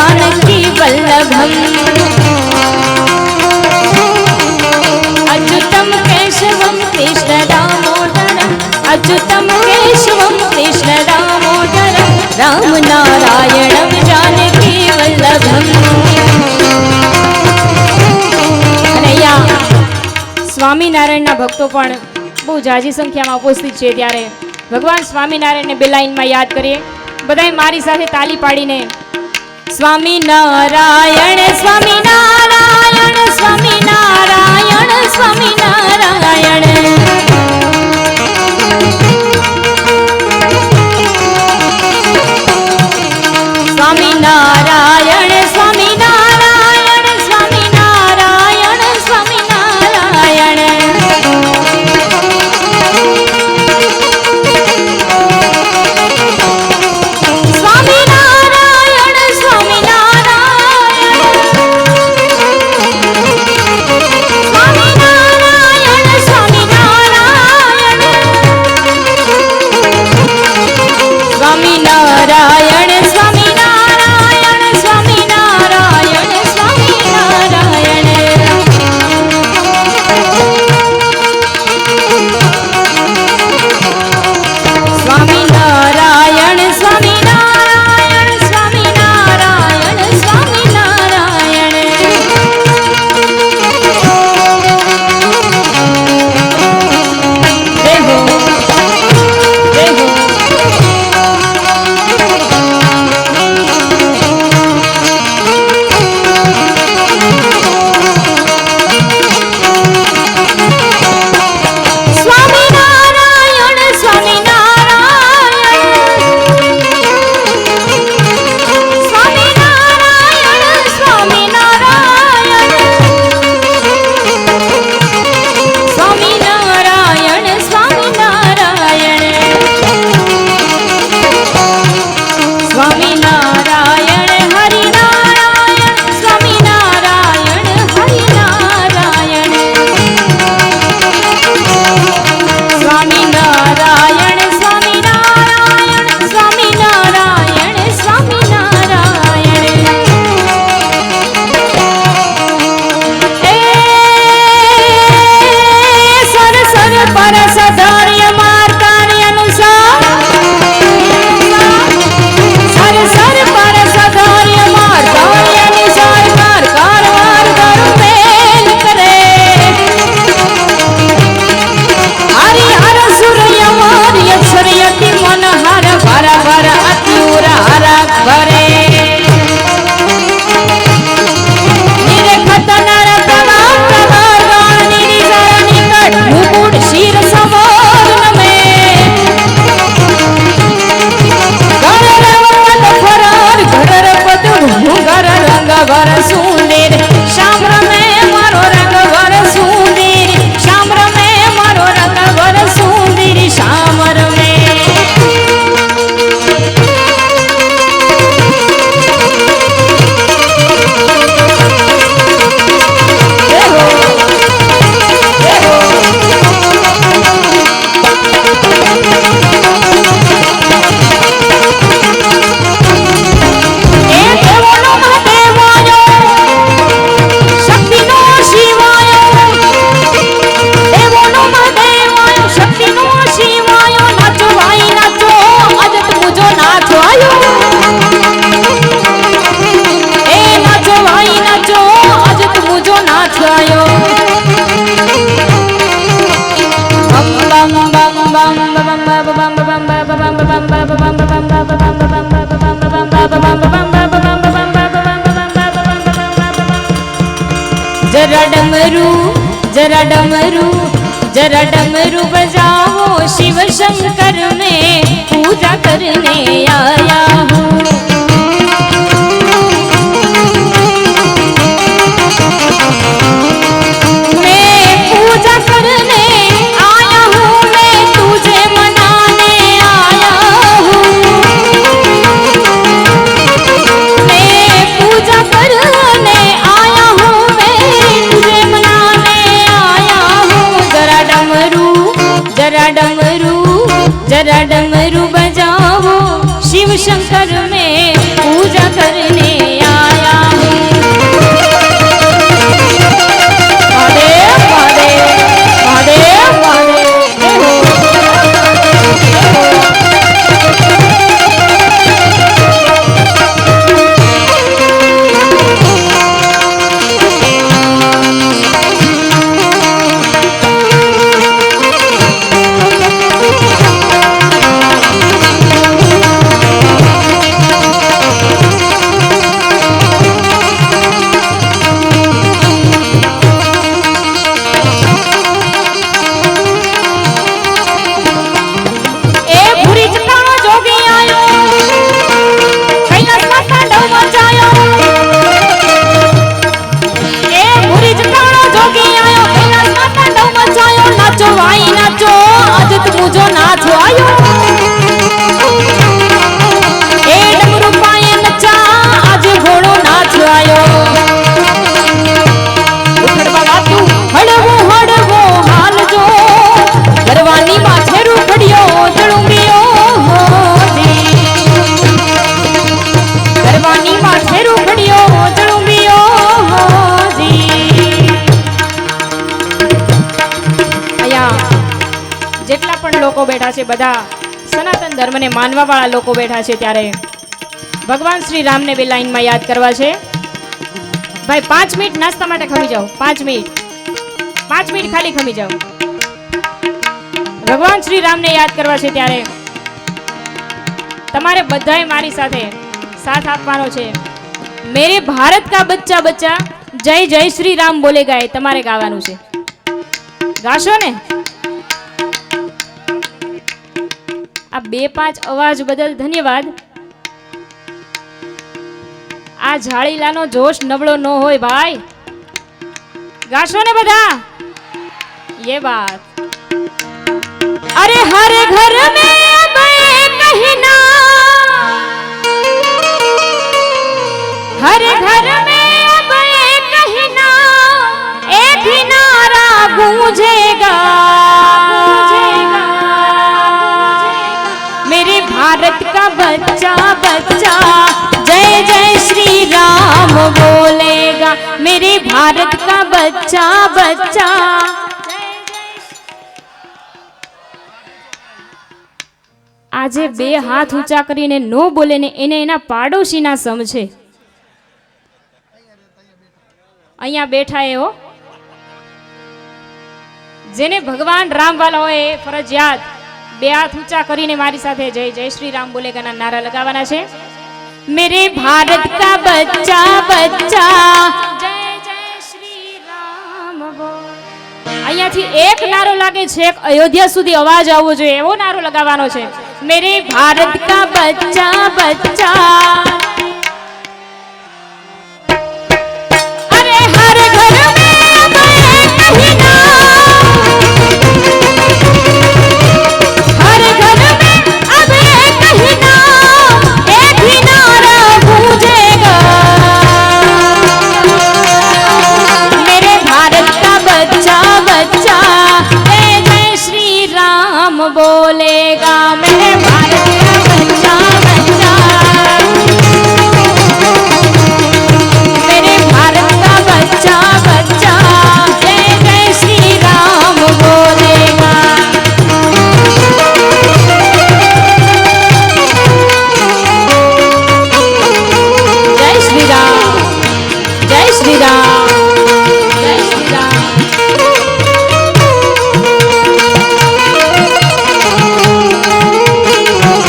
जानकी वल्लभम अच्युतम केशवम कृष्ण दामोदरम अच्युतम केशवम कृष्ण दामोदरम राम नारायणम जानकी वल्लभम। સ્વામિનારાયણના ભક્તો પણ બહુ જાજી સંખ્યામાં ઉપસ્થિત છે, ત્યારે ભગવાન સ્વામિનારાયણને બે લાઈનમાં યાદ કરીએ. બધાએ મારી સાથે તાલી પાડીને સ્વામિનારાયણ સ્વામિનારાયણ સ્વામિનારાયણ સ્વામિનારાયણ સ્વામિનારાયણ સ્વામિનારાયણ સ્વામિનારાયણ સ્વામિનારાયણ जरा डमरू बजाओ शिव शंकर में पूजा करने आया हूँ। मैं पूजा करने आया हूँ, मैं तुझे मनाने आया हूँ। मैं पूजा करने आया हूँ, मैं तुझे मनाने आया हूँ। जरा डमरू बजाओ शिव शंकर में पूजा करने आया લોકો બેઠા છે, બધા સનાતન ધર્મને માનવાવાળા લોકો બેઠા છે, ત્યારે ભગવાન શ્રી રામને બે લાઈનમાં યાદ કરવા છે. ભાઈ 5 મિનિટ નાસ્તા માટે ખમી જાઓ. 5 મિનિટ ખાલી ખમી જાઓ. ભગવાન શ્રી રામને યાદ કરવા છે, ત્યારે તમારે બધાએ મારી સાથે સાથ આપવાનો છે. મેરે ભારત કા બચ્ચા બચ્ચા જય જય શ્રી રામ બોલેગા એ તમારે ગાવાનું છે. ગાશો ને? આ 2-5 અવાજ બદલ ધન્યવાદ. આ જાળીલાનો જોશ નબળો ન હોય ભાઈ. ગાશો ને બધા? ये बात. अरे हर घर में अब एक ही नाम, हर घर में अब एक ही नाम, एक ही नारा गूंजेगा, मेरे भारत का बच्चा बच्चा जय जय श्री राम बोलेगा, मेरे भारत का बच्चा बच्चा. આજે 2 હાથ ઊંચા કરીને નો બોલે ને એને એના પાડોશીના સમ છે. અહીંયા બેઠા એ હો, જેને ભગવાન રામવાલા હોય એ ફરજિયાત 2 હાથ ઊંચા કરીને મારી સાથે જય જય શ્રી રામ બોલેગાના નારા લગાવવાના છે. મેરે ભારત કા બચ્ચા બચ્ચા જય જય શ્રી રામ બોલ. અહીંયાથી એક નારો લાગે છે, એક અયોધ્યા સુધી અવાજ આવવો જોઈએ એવો નારો લગાવવાનો છે. मेरे भारत का बच्चा बच्चा